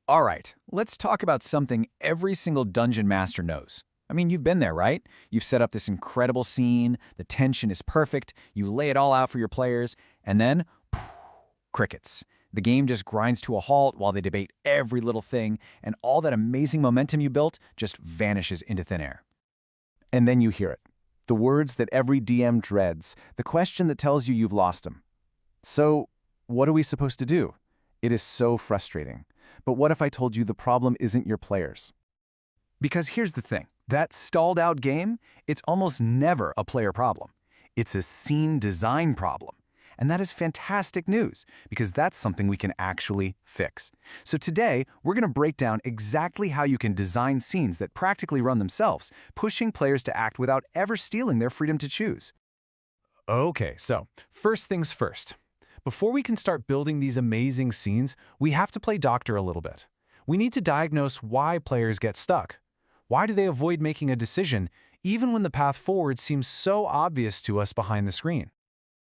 All right, let's talk about something every single dungeon master knows. I mean, you've been there, right? You've set up this incredible scene, the tension is perfect, you lay it all out for your players, and then, crickets. The game just grinds to a halt while they debate every little thing, and all that amazing momentum you built just vanishes into thin air. And then you hear it. The words that every DM dreads, the question that tells you you've lost them. So, what are we supposed to do? It is so frustrating. But what if I told you the problem isn't your players? Because here's the thing. That stalled out game, it's almost never a player problem. It's a scene design problem. And that is fantastic news, because that's something we can actually fix. So today, we're going to break down exactly how you can design scenes that practically run themselves, pushing players to act without ever stealing their freedom to choose. Okay, so first things first. Before we can start building these amazing scenes, we have to play doctor a little bit. We need to diagnose why players get stuck. Why do they avoid making a decision, even when the path forward seems so obvious to us behind the screen?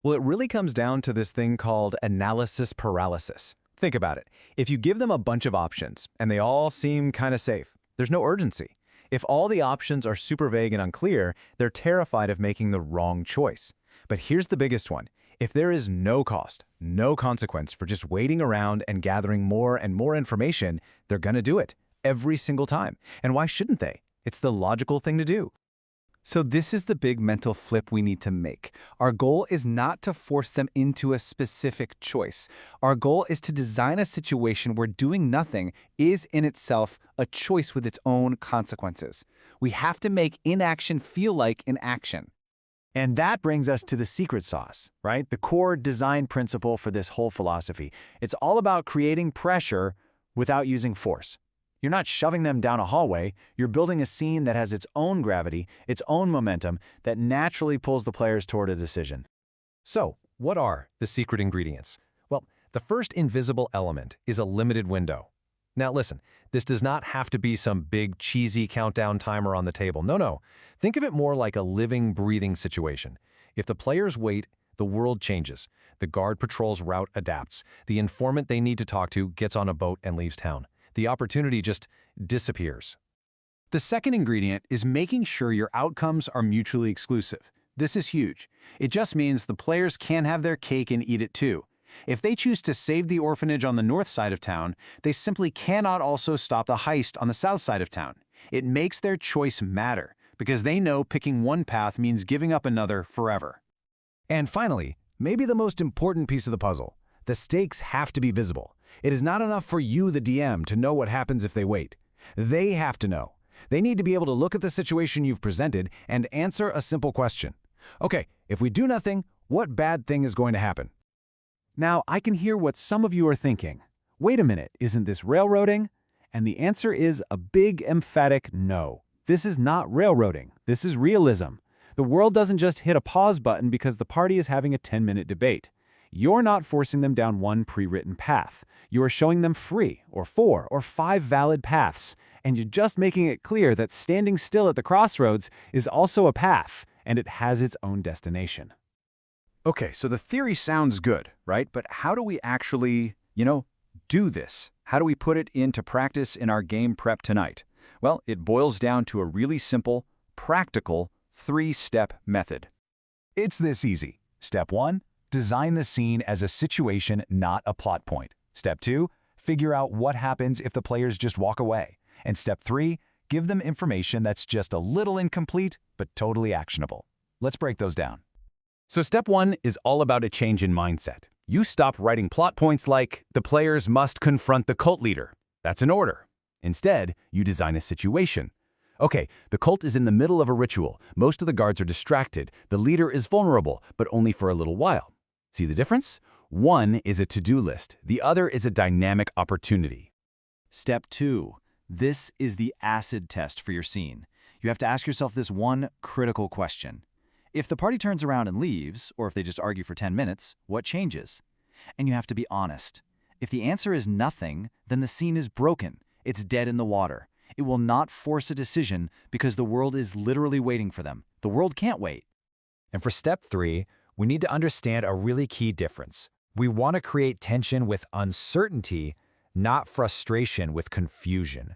Well, it really comes down to this thing called analysis paralysis. Think about it. If you give them a bunch of options, and they all seem kind of safe, there's no urgency. If all the options are super vague and unclear, they're terrified of making the wrong choice. But here's the biggest one. If there is no cost, no consequence for just waiting around and gathering more and more information, they're gonna do it every single time. And why shouldn't they? It's the logical thing to do. So this is the big mental flip we need to make. Our goal is not to force them into a specific choice. Our goal is to design a situation where doing nothing is in itself a choice with its own consequences. We have to make inaction feel like inaction. And that brings us to the secret sauce, right? The core design principle for this whole philosophy. It's all about creating pressure without using force. You're not shoving them down a hallway, you're building a scene that has its own gravity, its own momentum, that naturally pulls the players toward a decision. So, what are the secret ingredients? Well, the first invisible element is a limited window. Now listen, this does not have to be some big cheesy countdown timer on the table. No. Think of it more like a living, breathing situation. If the players wait, the world changes. The guard patrol's route adapts. The informant they need to talk to gets on a boat and leaves town. The opportunity just disappears. The second ingredient is making sure your outcomes are mutually exclusive. This is huge. It just means the players can't have their cake and eat it too. If they choose to save the orphanage on the north side of town, they simply cannot also stop the heist on the south side of town. It makes their choice matter, because they know picking one path means giving up another forever. And finally, maybe the most important piece of the puzzle, the stakes have to be visible. It is not enough for you, the DM, to know what happens if they wait. They have to know. They need to be able to look at the situation you've presented and answer a simple question. Okay, if we do nothing, what bad thing is going to happen? Now, I can hear what some of you are thinking. Wait a minute, isn't this railroading? And the answer is a big, emphatic no. This is not railroading. This is realism. The world doesn't just hit a pause button because the party is having a 10-minute debate. You're not forcing them down one pre-written path. You are showing them 3 or 4 or 5 valid paths, and you're just making it clear that standing still at the crossroads is also a path, and it has its own destination. Okay, so the theory sounds good, right? But how do we actually, do this? How do we put it into practice in our game prep tonight? Well, it boils down to a really simple, practical 3-step method. It's this easy. Step 1, design the scene as a situation, not a plot point. Step 2, figure out what happens if the players just walk away. And step 3, give them information that's just a little incomplete, but totally actionable. Let's break those down. So step 1 is all about a change in mindset. You stop writing plot points like, the players must confront the cult leader. That's an order. Instead, you design a situation. Okay, the cult is in the middle of a ritual. Most of the guards are distracted. The leader is vulnerable, but only for a little while. See the difference? One is a to-do list. The other is a dynamic opportunity. Step 2. This is the acid test for your scene. You have to ask yourself this one critical question. If the party turns around and leaves, or if they just argue for 10 minutes, what changes? And you have to be honest. If the answer is nothing, then the scene is broken. It's dead in the water. It will not force a decision because the world is literally waiting for them. The world can't wait. And for step 3, we need to understand a really key difference. We want to create tension with uncertainty, not frustration with confusion.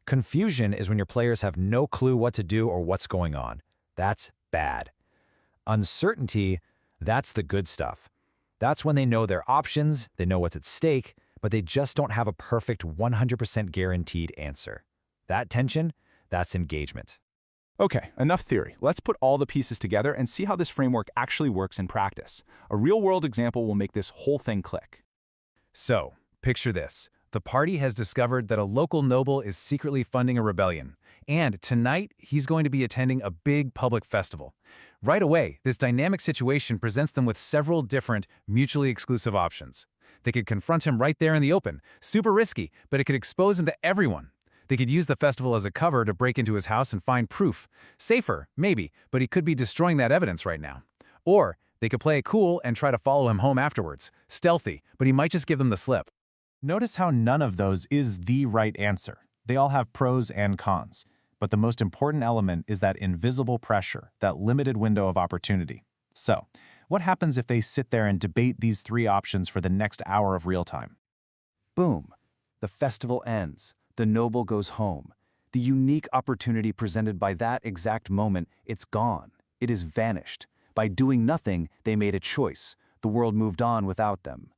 Confusion is when your players have no clue what to do or what's going on. That's bad. Uncertainty, that's the good stuff. That's when they know their options, they know what's at stake, but they just don't have a perfect 100% guaranteed answer. That tension, that's engagement. Okay, enough theory. Let's put all the pieces together and see how this framework actually works in practice. A real-world example will make this whole thing click. So, picture this. The party has discovered that a local noble is secretly funding a rebellion, and tonight he's going to be attending a big public festival. Right away, this dynamic situation presents them with several different, mutually exclusive options. They could confront him right there in the open, super risky, but it could expose him to everyone. They could use the festival as a cover to break into his house and find proof. Safer, maybe, but he could be destroying that evidence right now. Or they could play it cool and try to follow him home afterwards. Stealthy, but he might just give them the slip. Notice how none of those is the right answer. They all have pros and cons. But the most important element is that invisible pressure, that limited window of opportunity. So, what happens if they sit there and debate these three options for the next hour of real time? Boom. The festival ends. The noble goes home. The unique opportunity presented by that exact moment, it's gone. It is vanished. By doing nothing, they made a choice. The world moved on without them.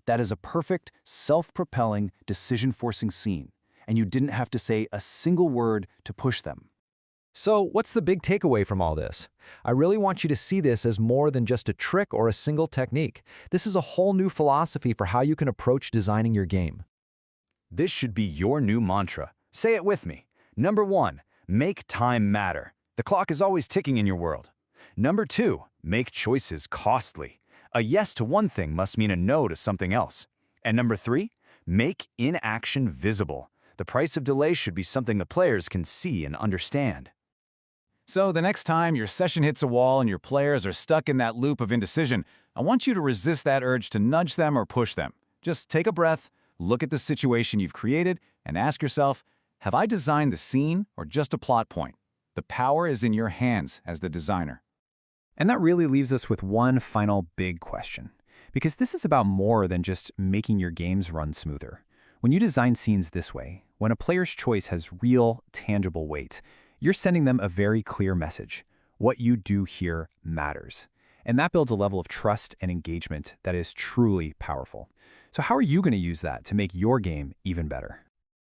That is a perfect, self-propelling, decision-forcing scene, and you didn't have to say a single word to push them. So, what's the big takeaway from all this? I really want you to see this as more than just a trick or a single technique. This is a whole new philosophy for how you can approach designing your game. This should be your new mantra. Say it with me. Number 1, make time matter. The clock is always ticking in your world. Number 2, make choices costly. A yes to one thing must mean a no to something else. And number 3, make inaction visible. The price of delay should be something the players can see and understand. So the next time your session hits a wall and your players are stuck in that loop of indecision, I want you to resist that urge to nudge them or push them. Just take a breath, look at the situation you've created, and ask yourself, have I designed the scene or just a plot point? The power is in your hands as the designer. And that really leaves us with one final big question. Because this is about more than just making your games run smoother. When you design scenes this way, when a player's choice has real, tangible weight, you're sending them a very clear message. What you do here matters. And that builds a level of trust and engagement that is truly powerful. So how are you going to use that to make your game even better?